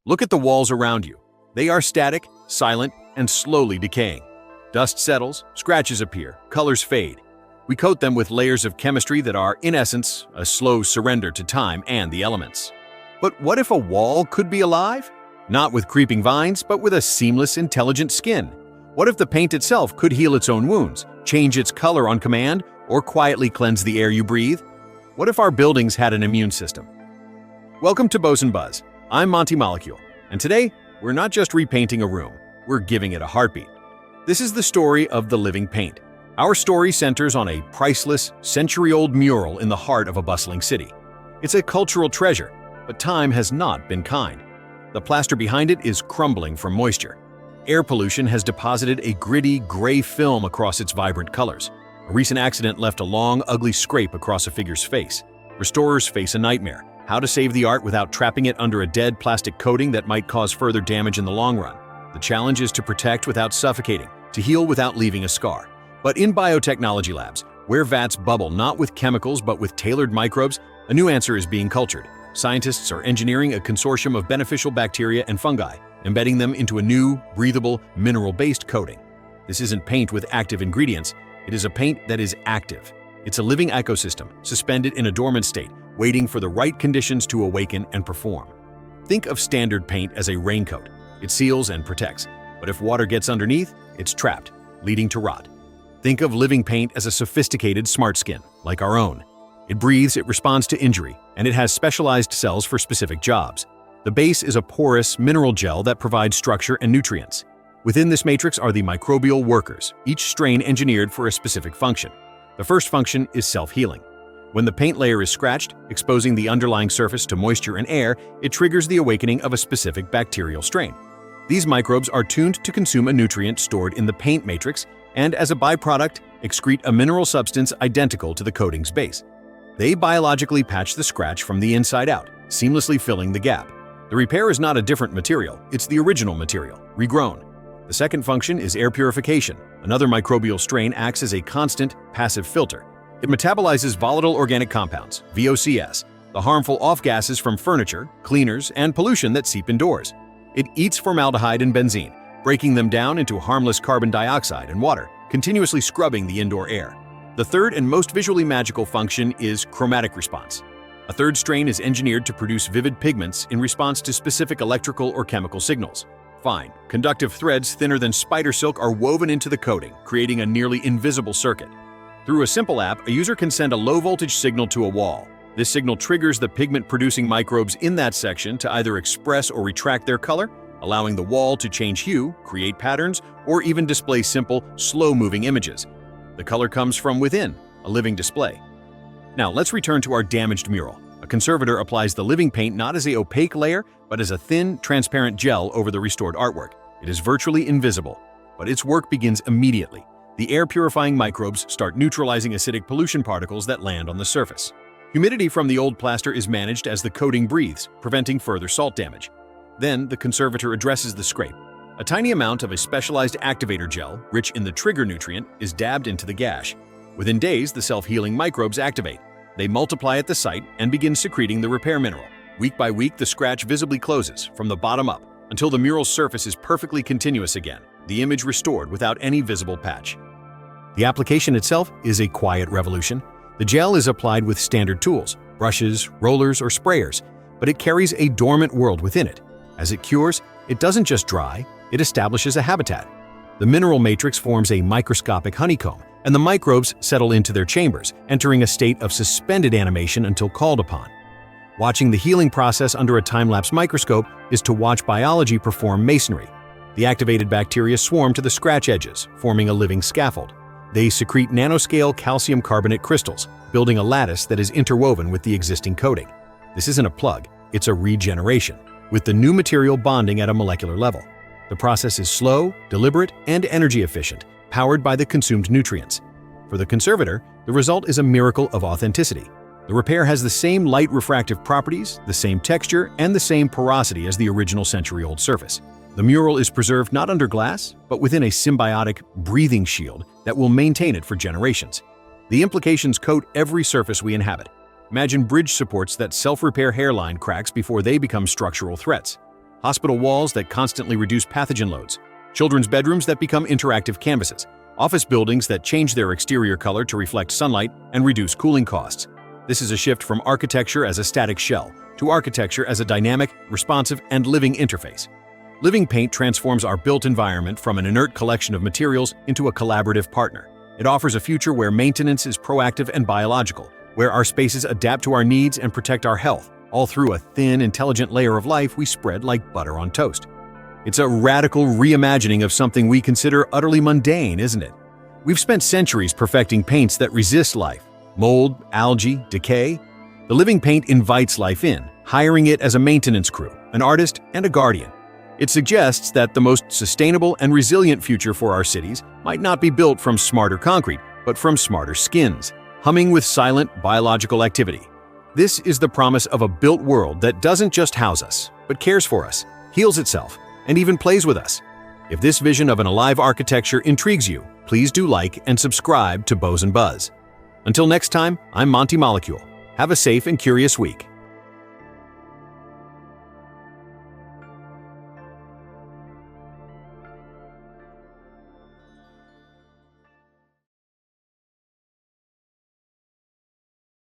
Look at the walls around you. They are static, silent, and slowly decaying. Dust settles, scratches appear, colors fade. We coat them with layers of chemistry that are, in essence, a slow surrender to time and the elements. But what if a wall could be alive? Not with creeping vines, but with a seamless, intelligent skin. What if the paint itself could heal its own wounds, change its color on command, or quietly cleanse the air you breathe? What if our buildings had an immune system? Welcome to Boson Buzz. I'm Monty Molecule, and today, we're not just repainting a room, we're giving it a heartbeat. This is the story of the living paint. Our story centers on a priceless, century-old mural in the heart of a bustling city. It's a cultural treasure, but time has not been kind. The plaster behind it is crumbling from moisture. Air pollution has deposited a gritty, gray film across its vibrant colors. A recent accident left a long, ugly scrape across a figure's face. Restorers face a nightmare: how to save the art without trapping it under a dead plastic coating that might cause further damage in the long run. The challenge is to protect without suffocating, to heal without leaving a scar. But in biotechnology labs, where vats bubble not with chemicals but with tailored microbes, a new answer is being cultured. Scientists are engineering a consortium of beneficial bacteria and fungi, embedding them into a new, breathable, mineral-based coating. This isn't paint with active ingredients, it is a paint that is active. It's a living ecosystem, suspended in a dormant state, waiting for the right conditions to awaken and perform. Think of standard paint as a raincoat. It seals and protects, but if water gets underneath, it's trapped, leading to rot. Think of living paint as a sophisticated smart skin, like our own. It breathes, it responds to injury, and it has specialized cells for specific jobs. The base is a porous, mineral gel that provides structure and nutrients. Within this matrix are the microbial workers, each strain engineered for a specific function. The first function is self-healing. When the paint layer is scratched, exposing the underlying surface to moisture and air, it triggers the awakening of a specific bacterial strain. These microbes are tuned to consume a nutrient stored in the paint matrix and, as a byproduct, excrete a mineral substance identical to the coating's base. They biologically patch the scratch from the inside out, seamlessly filling the gap. The repair is not a different material, it's the original material, regrown. The second function is air purification. Another microbial strain acts as a constant, passive filter. It metabolizes volatile organic compounds, VOCs, the harmful off-gases from furniture, cleaners, and pollution that seep indoors. It eats formaldehyde and benzene, breaking them down into harmless carbon dioxide and water, continuously scrubbing the indoor air. The third and most visually magical function is chromatic response. A third strain is engineered to produce vivid pigments in response to specific electrical or chemical signals. Fine, conductive threads thinner than spider silk are woven into the coating, creating a nearly invisible circuit. Through a simple app, a user can send a low-voltage signal to a wall. This signal triggers the pigment-producing microbes in that section to either express or retract their color, allowing the wall to change hue, create patterns, or even display simple, slow-moving images. The color comes from within, a living display. Now, let's return to our damaged mural. A conservator applies the living paint not as an opaque layer, but as a thin, transparent gel over the restored artwork. It is virtually invisible, but its work begins immediately. The air-purifying microbes start neutralizing acidic pollution particles that land on the surface. Humidity from the old plaster is managed as the coating breathes, preventing further salt damage. Then, the conservator addresses the scrape. A tiny amount of a specialized activator gel, rich in the trigger nutrient, is dabbed into the gash. Within days, the self-healing microbes activate. They multiply at the site and begin secreting the repair mineral. Week by week, the scratch visibly closes, from the bottom up, until the mural's surface is perfectly continuous again, the image restored without any visible patch. The application itself is a quiet revolution. The gel is applied with standard tools, brushes, rollers, or sprayers, but it carries a dormant world within it. As it cures, it doesn't just dry, it establishes a habitat. The mineral matrix forms a microscopic honeycomb, and the microbes settle into their chambers, entering a state of suspended animation until called upon. Watching the healing process under a time-lapse microscope is to watch biology perform masonry. The activated bacteria swarm to the scratch edges, forming a living scaffold. They secrete nanoscale calcium carbonate crystals, building a lattice that is interwoven with the existing coating. This isn't a plug, it's a regeneration, with the new material bonding at a molecular level. The process is slow, deliberate, and energy efficient, powered by the consumed nutrients. For the conservator, the result is a miracle of authenticity. The repair has the same light refractive properties, the same texture, and the same porosity as the original century-old surface. The mural is preserved not under glass, but within a symbiotic, breathing shield that will maintain it for generations. The implications coat every surface we inhabit. Imagine bridge supports that self-repair hairline cracks before they become structural threats. hospital walls that constantly reduce pathogen loads, children's bedrooms that become interactive canvases, office buildings that change their exterior color to reflect sunlight and reduce cooling costs. This is a shift from architecture as a static shell to architecture as a dynamic, responsive, and living interface. Living paint transforms our built environment from an inert collection of materials into a collaborative partner. It offers a future where maintenance is proactive and biological, where our spaces adapt to our needs and protect our health, all through a thin, intelligent layer of life we spread like butter on toast. It's a radical reimagining of something we consider utterly mundane, isn't it? We've spent centuries perfecting paints that resist life, mold, algae, decay. The living paint invites life in, hiring it as a maintenance crew, an artist, and a guardian. It suggests that the most sustainable and resilient future for our cities might not be built from smarter concrete, but from smarter skins, humming with silent biological activity. This is the promise of a built world that doesn't just house us, but cares for us, heals itself, and even plays with us. If this vision of an alive architecture intrigues you, please do like and subscribe to Boson Buzz. Until next time, I'm Monty Molecule. Have a safe and curious week.